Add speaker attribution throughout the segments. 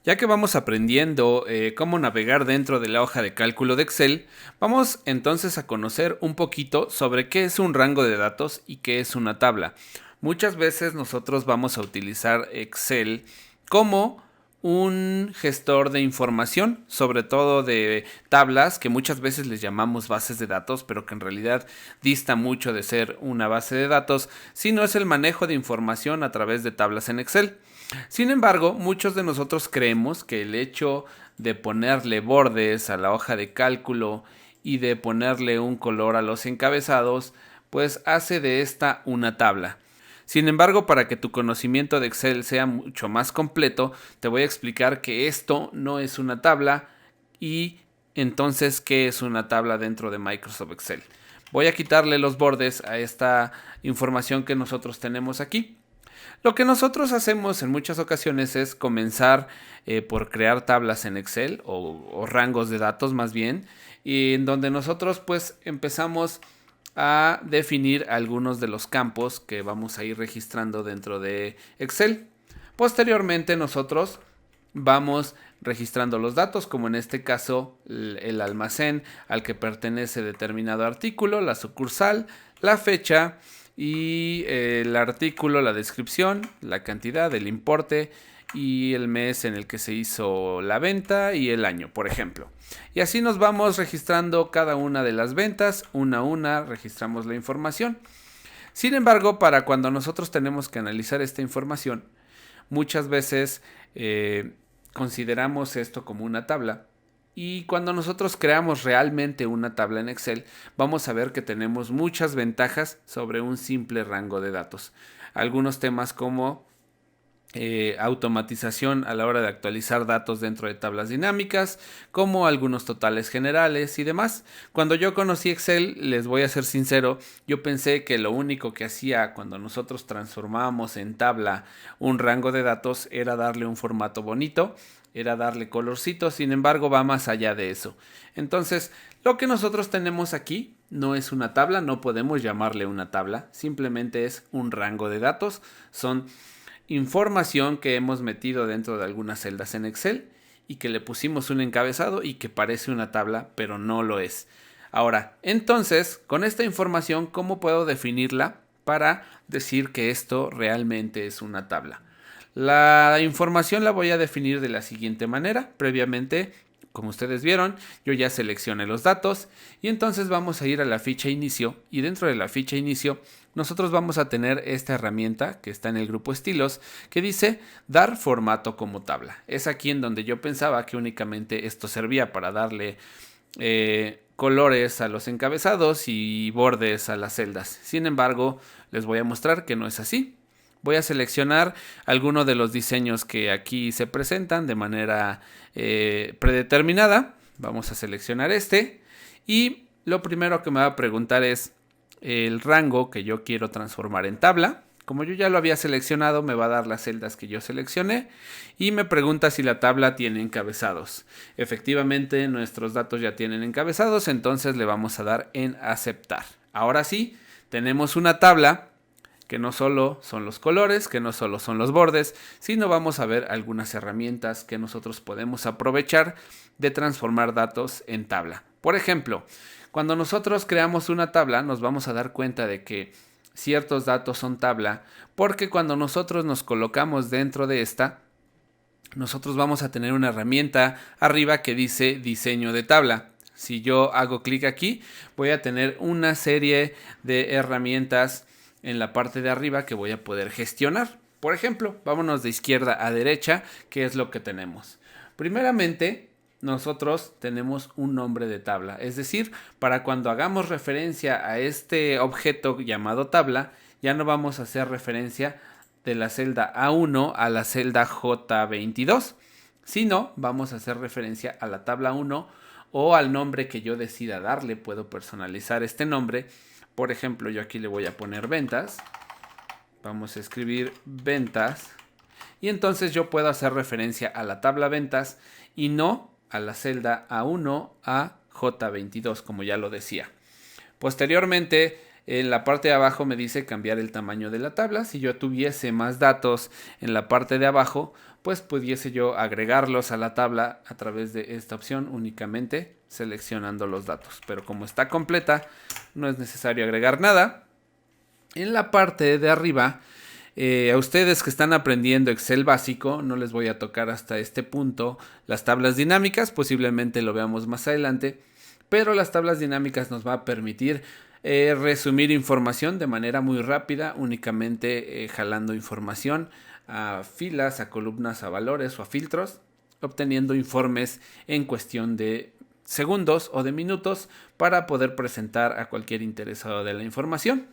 Speaker 1: Ya que vamos aprendiendo cómo navegar dentro de la hoja de cálculo de Excel, vamos entonces a conocer un poquito sobre qué es un rango de datos y qué es una tabla. Muchas veces nosotros vamos a utilizar Excel como un gestor de información, sobre todo de tablas, que muchas veces les llamamos bases de datos, pero que en realidad dista mucho de ser una base de datos, sino es el manejo de información a través de tablas en Excel. Sin embargo, muchos de nosotros creemos que el hecho de ponerle bordes a la hoja de cálculo y de ponerle un color a los encabezados, pues hace de esta una tabla. Sin embargo, para que tu conocimiento de Excel sea mucho más completo, te voy a explicar que esto no es una tabla y entonces, ¿qué es una tabla dentro de Microsoft Excel? Voy a quitarle los bordes a esta información que nosotros tenemos aquí. Lo que nosotros hacemos en muchas ocasiones es comenzar por crear tablas en Excel o rangos de datos más bien, y en donde nosotros pues empezamos a definir algunos de los campos que vamos a ir registrando dentro de Excel. Posteriormente nosotros vamos registrando los datos, como en este caso el almacén al que pertenece determinado artículo, la sucursal, la fecha y el artículo, la descripción, la cantidad, el importe y el mes en el que se hizo la venta y el año, por ejemplo. Y así nos vamos registrando cada una de las ventas, una a una, registramos la información. Sin embargo, para cuando nosotros tenemos que analizar esta información, muchas veces consideramos esto como una tabla. Y cuando nosotros creamos realmente una tabla en Excel, vamos a ver que tenemos muchas ventajas sobre un simple rango de datos. Algunos temas como automatización a la hora de actualizar datos dentro de tablas dinámicas, como algunos totales generales y demás. Cuando yo conocí Excel, les voy a ser sincero, yo pensé que lo único que hacía cuando nosotros transformábamos en tabla un rango de datos era darle un formato bonito, era darle colorcitos, sin embargo va más allá de eso. Entonces, lo que nosotros tenemos aquí no es una tabla, no podemos llamarle una tabla, simplemente es un rango de datos, son información que hemos metido dentro de algunas celdas en Excel y que le pusimos un encabezado y que parece una tabla, pero no lo es. Ahora, entonces, con esta información, ¿cómo puedo definirla para decir que esto realmente es una tabla? La información la voy a definir de la siguiente manera. Previamente, como ustedes vieron, yo ya seleccioné los datos y entonces vamos a ir a la ficha inicio y dentro de la ficha inicio nosotros vamos a tener esta herramienta que está en el grupo estilos que dice dar formato como tabla. Es aquí en donde yo pensaba que únicamente esto servía para darle colores a los encabezados y bordes a las celdas. Sin embargo, les voy a mostrar que no es así. Voy a seleccionar algunos de los diseños que aquí se presentan de manera predeterminada. Vamos a seleccionar este y lo primero que me va a preguntar es el rango que yo quiero transformar en tabla. Como yo ya lo había seleccionado, me va a dar las celdas que yo seleccioné y me pregunta si la tabla tiene encabezados. Efectivamente, nuestros datos ya tienen encabezados, entonces le vamos a dar en aceptar. Ahora sí, tenemos una tabla que no solo son los colores, que no solo son los bordes, sino vamos a ver algunas herramientas que nosotros podemos aprovechar de transformar datos en tabla. Por ejemplo, cuando nosotros creamos una tabla, nos vamos a dar cuenta de que ciertos datos son tabla, porque cuando nosotros nos colocamos dentro de esta, nosotros vamos a tener una herramienta arriba que dice diseño de tabla. Si yo hago clic aquí, voy a tener una serie de herramientas en la parte de arriba que voy a poder gestionar. Por ejemplo, vámonos de izquierda a derecha, ¿qué es lo que tenemos? Primeramente, nosotros tenemos un nombre de tabla, es decir, para cuando hagamos referencia a este objeto llamado tabla, ya no vamos a hacer referencia de la celda A1 a la celda J22, sino vamos a hacer referencia a la tabla 1 o al nombre que yo decida darle. Puedo personalizar este nombre. Por ejemplo, yo aquí le voy a poner ventas. Vamos a escribir ventas. Y entonces yo puedo hacer referencia a la tabla ventas y no a la celda A1 a J22, como ya lo decía. Posteriormente, en la parte de abajo me dice cambiar el tamaño de la tabla. Si yo tuviese más datos en la parte de abajo, pues pudiese yo agregarlos a la tabla a través de esta opción únicamente seleccionando los datos. Pero como está completa, no es necesario agregar nada. En la parte de arriba, a ustedes que están aprendiendo Excel básico, no les voy a tocar hasta este punto las tablas dinámicas, posiblemente lo veamos más adelante, pero las tablas dinámicas nos va a permitir resumir información de manera muy rápida, únicamente jalando información a filas, a columnas, a valores o a filtros, obteniendo informes en cuestión de segundos o de minutos para poder presentar a cualquier interesado de la información.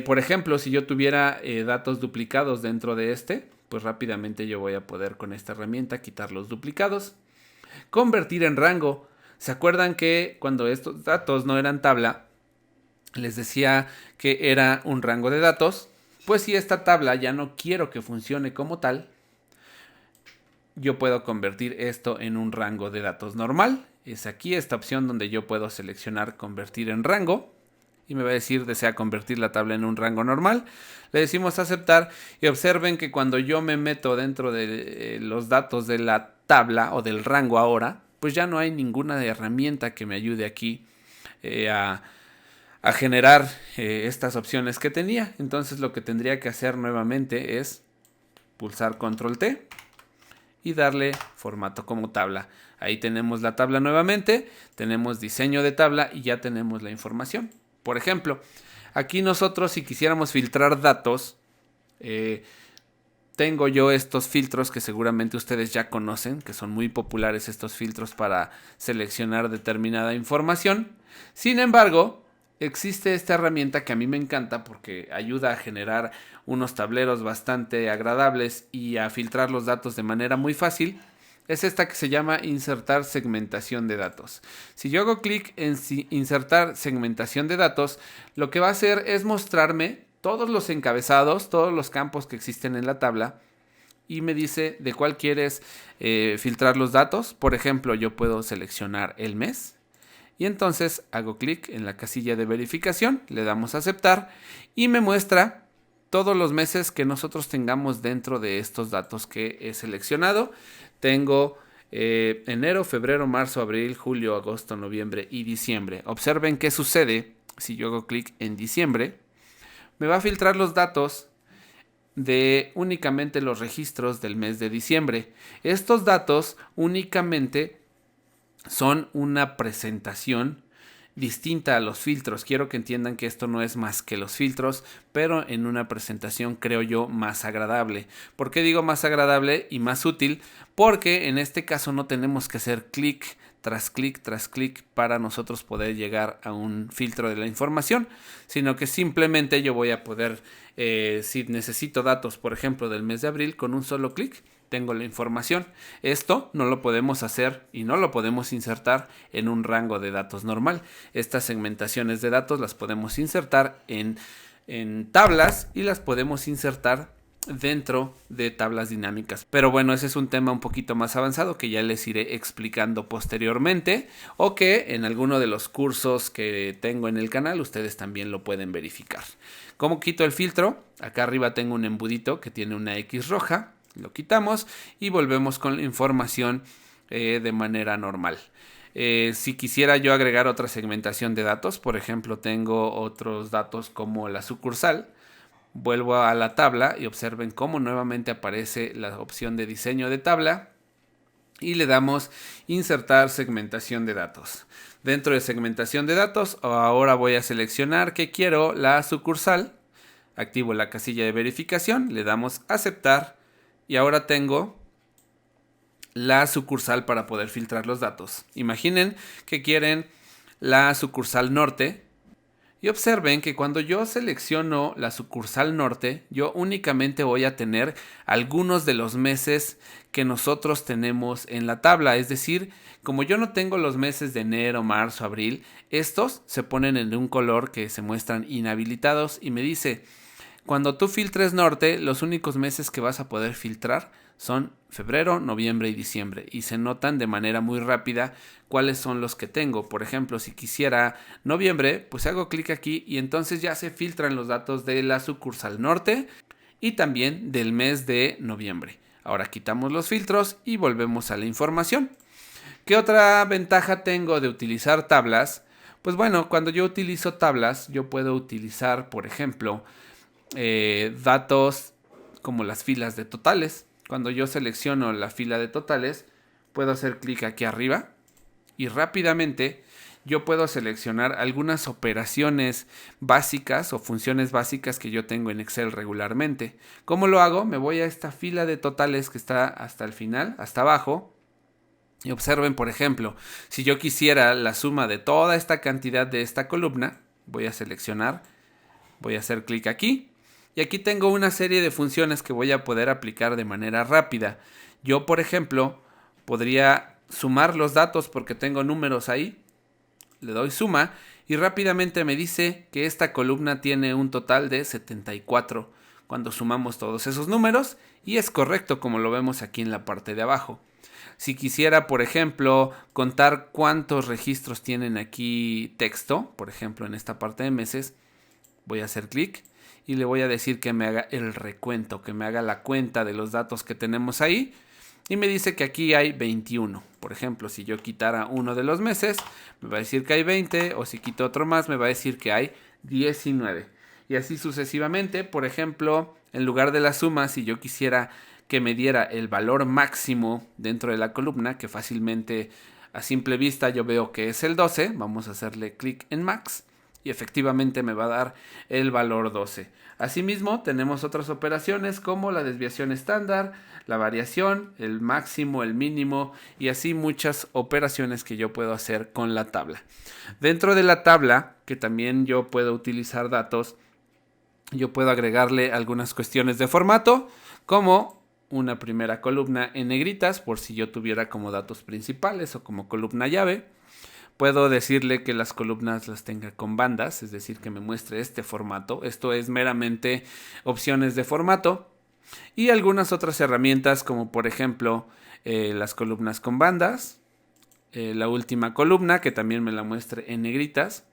Speaker 1: Por ejemplo, si yo tuviera datos duplicados dentro de pues rápidamente yo voy a poder con esta herramienta quitar los duplicados. Convertir en rango. ¿Se acuerdan que cuando estos datos no eran tabla, les decía que era un rango de datos? Pues si esta tabla ya no quiero que funcione como tal, yo puedo convertir esto en un rango de datos normal. Es aquí esta opción donde yo puedo seleccionar convertir en rango. Y me va a decir desea convertir la tabla en un rango normal. Le decimos aceptar y observen que cuando yo me meto dentro de los datos de la tabla o del rango ahora, pues ya no hay ninguna herramienta que me ayude aquí a generar estas opciones que tenía. Entonces lo que tendría que hacer nuevamente es pulsar control T y darle formato como tabla. Ahí tenemos la tabla nuevamente, tenemos diseño de tabla y ya tenemos la información. Por ejemplo, aquí nosotros si quisiéramos filtrar datos, tengo yo estos filtros que seguramente ustedes ya conocen, que son muy populares estos filtros para seleccionar determinada información. Sin embargo, existe esta herramienta que a mí me encanta porque ayuda a generar unos tableros bastante agradables y a filtrar los datos de manera muy fácil. Es esta que se llama insertar segmentación de datos. Si yo hago clic en insertar segmentación de datos, lo que va a hacer es mostrarme todos los encabezados, todos los campos que existen en la tabla y me dice de cuál quieres filtrar los datos. Por ejemplo, yo puedo seleccionar el mes y entonces hago clic en la casilla de verificación, le damos a aceptar y me muestra todos los meses que nosotros tengamos dentro de estos datos que he seleccionado. Tengo enero, febrero, marzo, abril, julio, agosto, noviembre y diciembre. Observen qué sucede si yo hago clic en diciembre. Me va a filtrar los datos de únicamente los registros del mes de diciembre. Estos datos únicamente son una presentación distinta a los filtros. Quiero que entiendan que esto no es más que los filtros, pero en una presentación creo yo más agradable. ¿Por qué digo más agradable y más útil? Porque en este caso no tenemos que hacer clic tras clic tras clic para nosotros poder llegar a un filtro de la información, sino que simplemente yo voy a poder, si necesito datos, por ejemplo, del mes de abril, con un solo clic tengo la información. Esto no lo podemos hacer y no lo podemos insertar en un rango de datos normal. Estas segmentaciones de datos las podemos insertar en tablas y las podemos insertar dentro de tablas dinámicas. Pero bueno, ese es un tema un poquito más avanzado que ya les iré explicando posteriormente o que en alguno de los cursos que tengo en el canal ustedes también lo pueden verificar. ¿Cómo quito el filtro? Acá arriba tengo un embudito que tiene una X roja. Lo quitamos y volvemos con la información de manera normal. Si quisiera yo agregar otra segmentación de datos, por ejemplo, tengo otros datos como la sucursal. Vuelvo a la tabla y observen cómo nuevamente aparece la opción de diseño de tabla y le damos insertar segmentación de datos. Dentro de segmentación de datos, ahora voy a seleccionar que quiero la sucursal. Activo la casilla de verificación, le damos aceptar. Y ahora tengo la sucursal para poder filtrar los datos. Imaginen que quieren la sucursal norte. Y observen que cuando yo selecciono la sucursal norte, yo únicamente voy a tener algunos de los meses que nosotros tenemos en la tabla. Es decir, como yo no tengo los meses de enero, marzo, abril, estos se ponen en un color que se muestran inhabilitados y me dice: cuando tú filtres norte, los únicos meses que vas a poder filtrar son febrero, noviembre y diciembre. Y se notan de manera muy rápida cuáles son los que tengo. Por ejemplo, si quisiera noviembre, pues hago clic aquí y entonces ya se filtran los datos de la sucursal norte y también del mes de noviembre. Ahora quitamos los filtros y volvemos a la información. ¿Qué otra ventaja tengo de utilizar tablas? Pues bueno, cuando yo utilizo tablas, yo puedo utilizar, por ejemplo, datos como las filas de totales. Cuando yo selecciono la fila de totales, puedo hacer clic aquí arriba y rápidamente yo puedo seleccionar algunas operaciones básicas o funciones básicas que yo tengo en Excel regularmente. ¿Cómo lo hago? Me voy a esta fila de totales que está hasta el final, hasta abajo. Y observen, por ejemplo, si yo quisiera la suma de toda esta cantidad de esta columna, voy a seleccionar, voy a hacer clic aquí. Y aquí tengo una serie de funciones que voy a poder aplicar de manera rápida. Yo, por ejemplo, podría sumar los datos porque tengo números ahí. Le doy suma y rápidamente me dice que esta columna tiene un total de 74 cuando sumamos todos esos números, y es correcto como lo vemos aquí en la parte de abajo. Si quisiera, por ejemplo, contar cuántos registros tienen aquí texto, por ejemplo en esta parte de meses, voy a hacer clic y le voy a decir que me haga el recuento, que me haga la cuenta de los datos que tenemos ahí. Y me dice que aquí hay 21. Por ejemplo, si yo quitara uno de los meses, me va a decir que hay 20. O si quito otro más, me va a decir que hay 19. Y así sucesivamente. Por ejemplo, en lugar de la suma, si yo quisiera que me diera el valor máximo dentro de la columna, que fácilmente a simple vista yo veo que es el 12, vamos a hacerle clic en Max. Y efectivamente me va a dar el valor 12. Asimismo, tenemos otras operaciones como la desviación estándar, la variación, el máximo, el mínimo y así muchas operaciones que yo puedo hacer con la tabla. Dentro de la tabla, que también yo puedo utilizar datos, yo puedo agregarle algunas cuestiones de formato, como una primera columna en negritas, por si yo tuviera como datos principales o como columna llave. Puedo decirle que las columnas las tenga con bandas, es decir, que me muestre este formato. Esto es meramente opciones de formato. Y algunas otras herramientas como por ejemplo las columnas con bandas. La última columna que también me la muestre en negritas.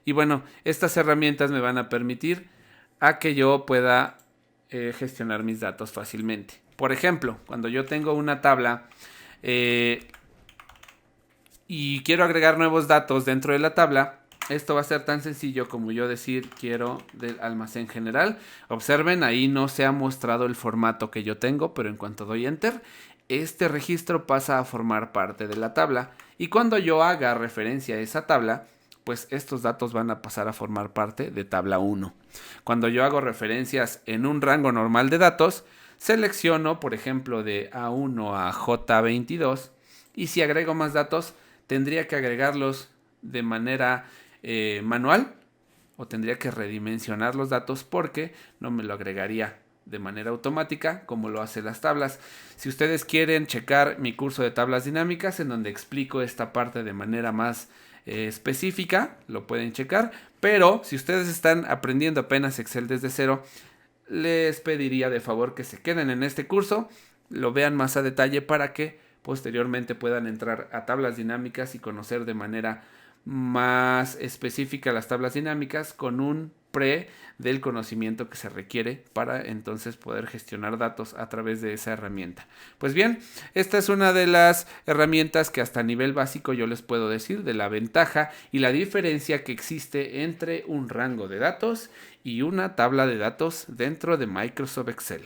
Speaker 1: Y bueno, estas herramientas me van a permitir a que yo pueda gestionar mis datos fácilmente. Por ejemplo, cuando yo tengo una tabla y quiero agregar nuevos datos dentro de la tabla, esto va a ser tan sencillo como yo decir quiero del almacén general. Observen, ahí no se ha mostrado el formato que yo tengo, pero en cuanto doy enter, este registro pasa a formar parte de la tabla. Y cuando yo haga referencia a esa tabla, pues estos datos van a pasar a formar parte de tabla 1. Cuando yo hago referencias en un rango normal de datos, selecciono, por ejemplo, de A1 a J22, y si agrego más datos, tendría que agregarlos de manera manual o tendría que redimensionar los datos porque no me lo agregaría de manera automática como lo hacen las tablas. Si ustedes quieren checar mi curso de tablas dinámicas en donde explico esta parte de manera más específica, lo pueden checar, pero si ustedes están aprendiendo apenas Excel desde cero, les pediría de favor que se queden en este curso, lo vean más a detalle para que posteriormente puedan entrar a tablas dinámicas y conocer de manera más específica las tablas dinámicas con un pre del conocimiento que se requiere para entonces poder gestionar datos a través de esa herramienta. Pues bien, esta es una de las herramientas que hasta a nivel básico yo les puedo decir de la ventaja y la diferencia que existe entre un rango de datos y una tabla de datos dentro de Microsoft Excel.